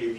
kV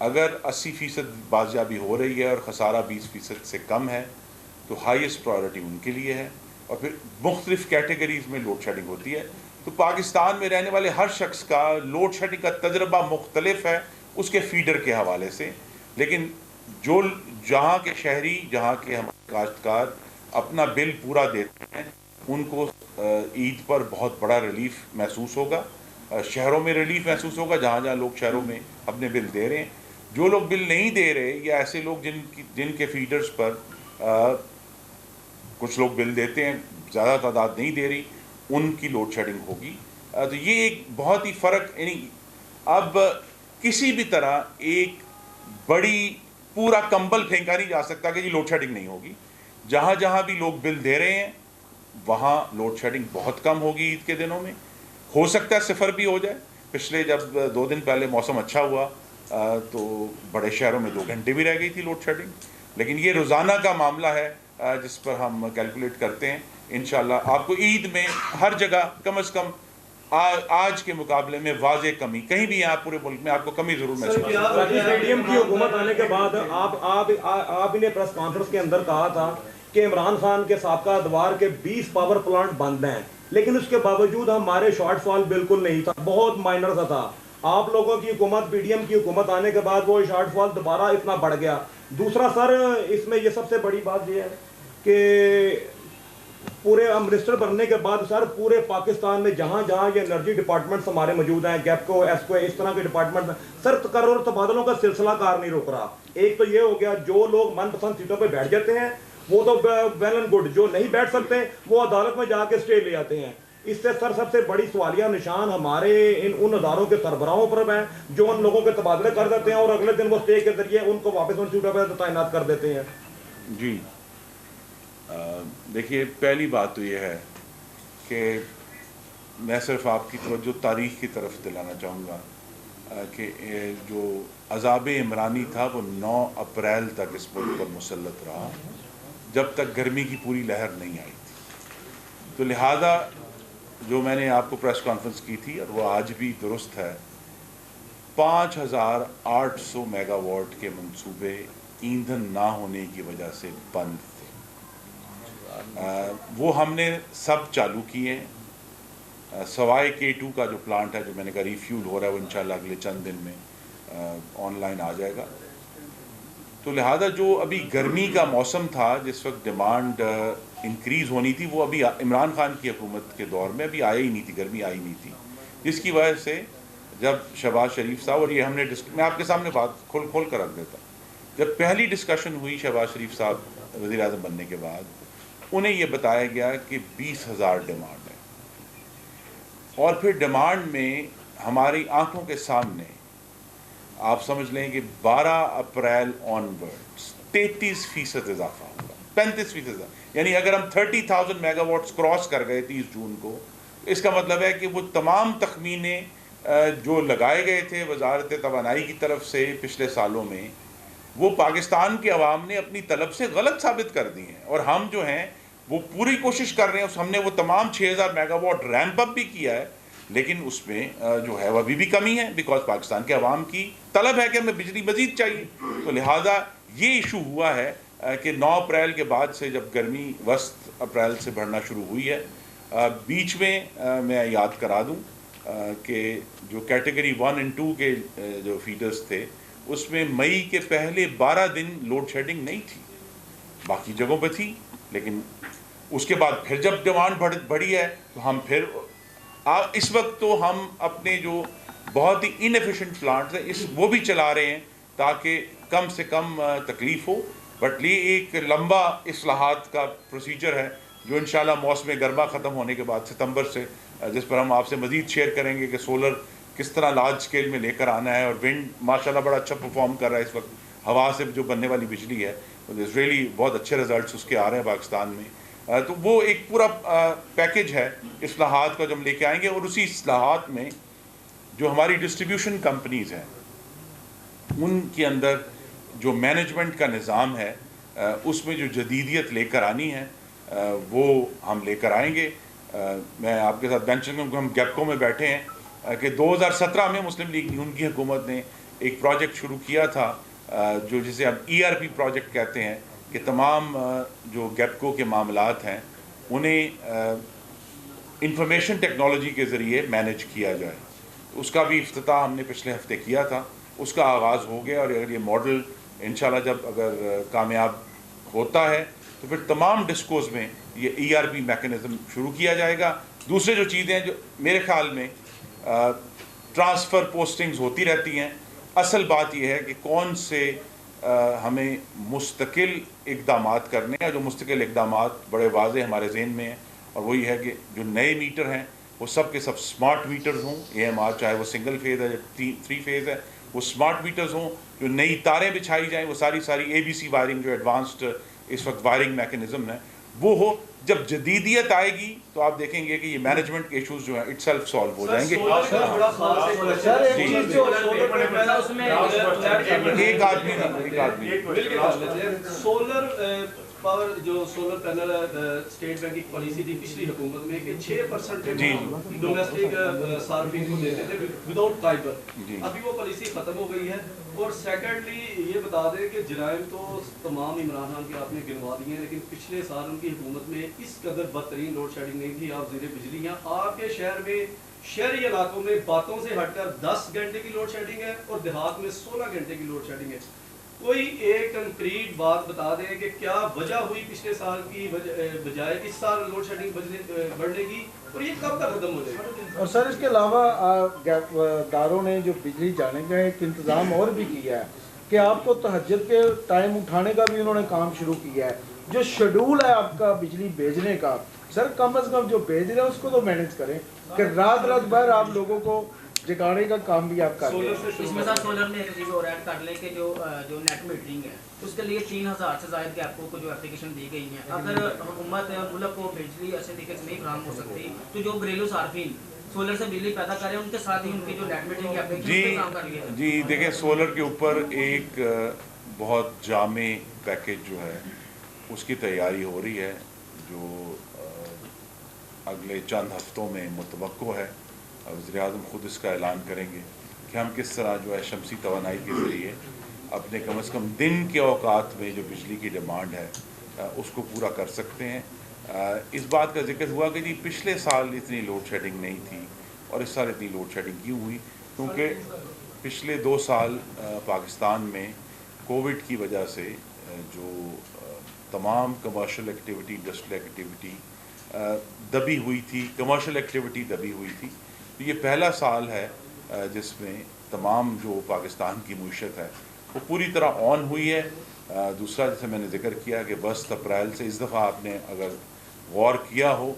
اگر 80% بازیابی ہو رہی ہے اور خسارہ 20% سے کم ہے تو ہائیسٹ پرائیورٹی ان کے لیے ہے. اور پھر مختلف کیٹیگریز میں لوڈ شیڈنگ ہوتی ہے. تو پاکستان میں رہنے والے ہر شخص کا لوڈ شیڈنگ کا تجربہ مختلف ہے اس کے فیڈر کے حوالے سے. لیکن جو جہاں کے شہری، جہاں کے ہمارے کاشتکار اپنا بل پورا دیتے ہیں ان کو عید پر بہت بڑا ریلیف محسوس ہوگا. شہروں میں ریلیف محسوس ہوگا جہاں جہاں لوگ شہروں میں اپنے بل دے رہے ہیں. جو لوگ بل نہیں دے رہے یا ایسے لوگ جن کے فیڈرز پر کچھ لوگ بل دیتے ہیں، زیادہ تعداد نہیں دے رہی، ان کی لوڈ شیڈنگ ہوگی. تو یہ ایک بہت ہی فرق، یعنی اب کسی بھی طرح ایک بڑی پورا کمبل پھینکا نہیں جا سکتا کہ یہ لوڈ شیڈنگ نہیں ہوگی. جہاں جہاں بھی لوگ بل دے رہے ہیں وہاں لوڈ شیڈنگ بہت کم ہوگی. عید کے دنوں میں ہو سکتا ہے صفر بھی ہو جائے. پچھلے جب 2 دن پہلے موسم اچھا ہوا تو بڑے شہروں میں 2 گھنٹے بھی رہ گئی تھی لوڈ شیڈنگ. لیکن یہ روزانہ کا معاملہ ہے جس پر ہم کیلکولیٹ کرتے ہیں. انشاءاللہ آپ کو عید میں ہر جگہ کم از کم آج کے مقابلے میں واضح کمی، کہیں بھی یہاں پورے ملک میں آپ کو کمی ضرور محسوس ہوگی. اسٹیڈیم کی حکومت آنے کے بعد آپ نے پریس کانفرنس کے اندر کہا تھا کہ عمران خان کے سابقہ ادوار کے 20 پاور پلانٹ بند ہیں، لیکن اس کے باوجود ہمارے شارٹ فال بالکل نہیں تھا، بہت مائنر سا تھا. آپ لوگوں کی حکومت، پی ڈی ایم کی حکومت آنے کے بعد وہ شارٹ فال دوبارہ اتنا بڑھ گیا. دوسرا سر، اس میں یہ سب سے بڑی بات یہ ہے کہ پورے منسٹر بننے کے بعد سر پورے پاکستان میں جہاں جہاں یہ انرجی ڈپارٹمنٹس ہمارے موجود ہیں، گیپکو، ایسکو، اس طرح کے ڈپارٹمنٹ، سر تقرر تبادلوں کا سلسلہ کار نہیں رک رہا. ایک تو یہ ہو گیا، جو لوگ من پسند سیٹوں پہ بیٹھ جاتے ہیں وہ تو ویل اینڈ گڈ، جو نہیں بیٹھ سکتے وہ عدالت میں جا کے اسٹے لے آتے ہیں. اس سے سر سب سے بڑی سوالیہ نشان ہمارے ان اداروں کے سربراہوں پر ہے جو ان لوگوں کے تبادلے کر دیتے ہیں اور اگلے دن وہ اسٹے کے ذریعے ان کو واپس ان سیٹوں پہ تعینات کر دیتے ہیں. جی دیکھیے، پہلی بات تو یہ ہے کہ میں صرف آپ کی توجہ تاریخ کی طرف دلانا چاہوں گا کہ جو عذاب عمرانی تھا وہ 9 اپریل تک اس ملک پر مسلط رہا جب تک گرمی کی پوری لہر نہیں آئی تھی. تو لہذا جو میں نے آپ کو پریس کانفرنس کی تھی اور وہ آج بھی درست ہے، 5800 میگا واٹ کے منصوبے ایندھن نہ ہونے کی وجہ سے بند تھے. وہ ہم نے سب چالو کیے، سوائے K2 کا جو پلانٹ ہے جو میں نے کہا ریفیول ہو رہا ہے، وہ انشاءاللہ اگلے چند دن میں آن لائن آ جائے گا. تو لہذا جو ابھی گرمی کا موسم تھا جس وقت ڈیمانڈ انکریز ہونی تھی، وہ ابھی عمران خان کی حکومت کے دور میں ابھی آئی ہی نہیں تھی، گرمی آئی نہیں تھی. جس کی وجہ سے جب شہباز شریف صاحب، اور یہ ہم نے میں آپ کے سامنے بات کھول کر رکھ دیتا، جب پہلی ڈسکشن ہوئی شہباز شریف صاحب وزیر اعظم بننے کے بعد، انہیں یہ بتایا گیا کہ 20,000 ڈیمانڈ ہے. اور پھر ڈیمانڈ میں ہماری آنکھوں کے سامنے آپ سمجھ لیں کہ 12 اپریل آن ورڈز 33% اضافہ ہوگا، 35%. یعنی اگر ہم 30,000 میگا واٹس کراس کر گئے 30 جون کو، اس کا مطلب ہے کہ وہ تمام تخمینے جو لگائے گئے تھے وزارت توانائی کی طرف سے پچھلے سالوں میں، وہ پاکستان کے عوام نے اپنی طلب سے غلط ثابت کر دی ہیں. اور ہم جو ہیں وہ پوری کوشش کر رہے ہیں، ہم نے وہ تمام 6,000 میگا واٹ ریمپ اپ بھی کیا ہے، لیکن اس میں جو ہے وہ ابھی بھی کمی ہے، بیکاز پاکستان کے عوام کی طلب ہے کہ ہمیں بجلی مزید چاہیے. تو لہٰذا یہ ایشو ہوا ہے کہ 9 اپریل کے بعد سے جب گرمی وسط اپریل سے بڑھنا شروع ہوئی ہے. بیچ میں میں یاد کرا دوں کہ جو کیٹیگری 1 اور 2 کے جو فیڈرز تھے، اس میں مئی کے پہلے 12 دن لوڈ شیڈنگ نہیں تھی، باقی جگہوں پہ تھی. لیکن اس کے بعد پھر جب ڈیمانڈ بڑھی ہے تو ہم پھر اس وقت تو ہم اپنے جو بہت ہی انیفیشینٹ پلانٹس ہیں وہ بھی چلا رہے ہیں تاکہ کم سے کم تکلیف ہو. بٹ یہ ایک لمبا اصلاحات کا پروسیجر ہے جو انشاءاللہ موسم گرما ختم ہونے کے بعد ستمبر سے، جس پر ہم آپ سے مزید شیئر کریں گے کہ سولر کس طرح لارج اسکیل میں لے کر آنا ہے. اور ونڈ ماشاءاللہ بڑا اچھا پرفارم کر رہا ہے اس وقت، ہوا سے جو بننے والی بجلی ہے ریلی بہت اچھے رزلٹس اس کے آ رہے ہیں پاکستان میں. تو وہ ایک پورا پیکج ہے اصلاحات کا جو ہم لے کے آئیں گے. اور اسی اصلاحات میں جو ہماری ڈسٹریبیوشن کمپنیز ہیں ان کے اندر جو مینجمنٹ کا نظام ہے اس میں جو جدیدیت لے کر آنی ہے وہ ہم لے کر آئیں گے. میں آپ کے ساتھ بینچ ہم گیپکو میں بیٹھے ہیں کہ 2017 میں مسلم لیگ نون کی حکومت نے ایک پروجیکٹ شروع کیا تھا جو جسے ہم ERP پروجیکٹ کہتے ہیں کہ تمام جو گیپکو کے معاملات ہیں انہیں انفارمیشن ٹیکنالوجی کے ذریعے مینیج کیا جائے. اس کا بھی افتتاح ہم نے پچھلے ہفتے کیا تھا, اس کا آغاز ہو گیا, اور اگر یہ ماڈل انشاءاللہ جب اگر کامیاب ہوتا ہے تو پھر تمام ڈسکوز میں یہ ERP میکنزم شروع کیا جائے گا. دوسرے جو چیزیں جو میرے خیال میں ٹرانسفر پوسٹنگز ہوتی رہتی ہیں, اصل بات یہ ہے کہ کون سے ہمیں مستقل اقدامات کرنے ہیں. جو مستقل اقدامات بڑے واضح ہمارے ذہن میں ہیں, اور وہی ہے کہ جو نئے میٹر ہیں وہ سب کے سب سمارٹ میٹرز ہوں. AMR چاہے وہ سنگل فیز ہے یا 3 فیز ہے, وہ سمارٹ میٹرز ہوں. جو نئی تاریں بچھائی جائیں وہ ساری ABC وائرنگ, جو ایڈوانسڈ اس وقت وائرنگ میکنزم ہے وہ ہو. جب جدیدیت آئے گی تو آپ دیکھیں گے کہ یہ مینجمنٹ کے ایشوز جو ہیں اٹ سیلف سالو ہو جائیں گے. ایک آدمی سولر پاور جو سولر پینل اسٹیٹ بینک کی پالیسی تھی پچھلی حکومت میں کہ 6% ڈومیسٹک صارفین کو دیتے تھے وداؤٹ فائبر. ابھی وہ پالیسی ختم ہو گئی ہے. اور سیکنڈلی یہ بتا دیں کہ جرائم تو تمام عمران خان کے آپ نے گنوا دیے ہیں, لیکن پچھلے سال ان کی حکومت میں اس قدر بدترین لوڈ شیڈنگ نہیں تھی. آپ زیر بجلی ہیں, آپ کے شہر میں شہری علاقوں میں باتوں سے ہٹ کر 10 گھنٹے کی لوڈ شیڈنگ ہے اور دیہات میں 16 گھنٹے کی لوڈ شیڈنگ ہے. کوئی ایک کنکریٹ بات بتا دیں کہ کیا وجہ ہوئی پچھلے سال کی بجائے اس سال لوڈ شیڈنگ بڑھنے کی, اور یہ کب تک ختم ہو جائے گا؟ اور سر اس کے علاوہ داروں نے جو بجلی جانے کا ایک انتظام اور بھی کیا ہے کہ آپ کو تہجد کے ٹائم اٹھانے کا بھی انہوں نے کام شروع کیا ہے. جو شیڈول ہے آپ کا بجلی بھیجنے کا, سر کم از کم جو بھیج رہے ہیں اس کو تو مینیج کریں کہ رات بھر آپ لوگوں کو جگانے کا کام بھی آپ کر رہے ہیں. اس میں سر سولر میں ایک چیز اور ایڈ کر لیں کہ جو نیٹ میٹرنگ ہے اس کے لیے 3000 سے زائد کے آپ کو جو اپلیکیشن دی گئی ہیں, اگر حکومت ملک کو بجلی اچھے طریقے سے نہیں فراہم ہو سکتی تو جو گھریلو صارفین سولر سے بجلی پیدا کریں ان کے ساتھ ہی ان کی جو نیٹ میٹرنگ کی اپلیکیشن کام کر لیے. جی دیکھیں, سولر کے اوپر ایک بہت جامع پیکیج جو ہے اس کی تیاری ہو رہی ہے جو اگلے چند ہفتوں میں متوقع ہے. وزیر اعظم خود اس کا اعلان کریں گے کہ ہم کس طرح جو ہے شمسی توانائی کے ذریعے اپنے کم از کم دن کے اوقات میں جو بجلی کی ڈیمانڈ ہے اس کو پورا کر سکتے ہیں. اس بات کا ذکر ہوا کہ جی پچھلے سال اتنی لوڈ شیڈنگ نہیں تھی اور اس سال اتنی لوڈ شیڈنگ کیوں ہوئی, کیونکہ پچھلے 2 سال پاکستان میں کووڈ کی وجہ سے جو تمام کمرشل ایکٹیویٹی, انڈسٹریل ایکٹیویٹی دبی ہوئی تھی, کمرشل ایکٹیویٹی دبی ہوئی تھی. تو یہ پہلا سال ہے جس میں تمام جو پاکستان کی معیشت ہے وہ پوری طرح آن ہوئی ہے. دوسرا جیسے میں نے ذکر کیا کہ 22 اپریل سے اس دفعہ آپ نے اگر غور کیا ہو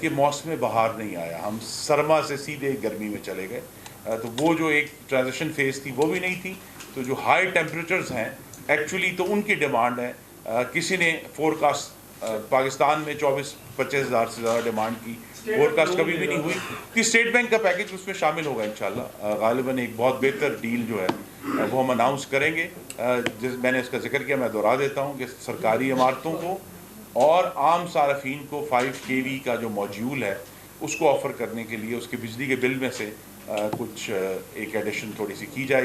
کہ موسم بہار نہیں آیا, ہم سرما سے سیدھے گرمی میں چلے گئے. تو وہ جو ایک ٹرانزیشن فیز تھی وہ بھی نہیں تھی. تو جو ہائی ٹیمپریچرز ہیں ایکچولی تو ان کی ڈیمانڈ ہے. کسی نے فورکاسٹ پاکستان میں 24-25 ہزار سے زیادہ ڈیمانڈ کی فورکاسٹ کبھی بھی نہیں ہوئی. تو اسٹیٹ بینک کا پیکیج اس میں شامل ہوگا انشاءاللہ. غالباً ایک بہت بہتر ڈیل جو ہے وہ ہم اناؤنس کریں گے. میں نے اس کا ذکر کیا, میں دہرا دیتا ہوں کہ سرکاری عمارتوں کو اور عام صارفین کو 5 kV کا جو موڈیول ہے اس کو آفر کرنے کے لیے اس کے بجلی کے بل میں سے کچھ ایک ایڈیشن تھوڑی سی کی جائے گی.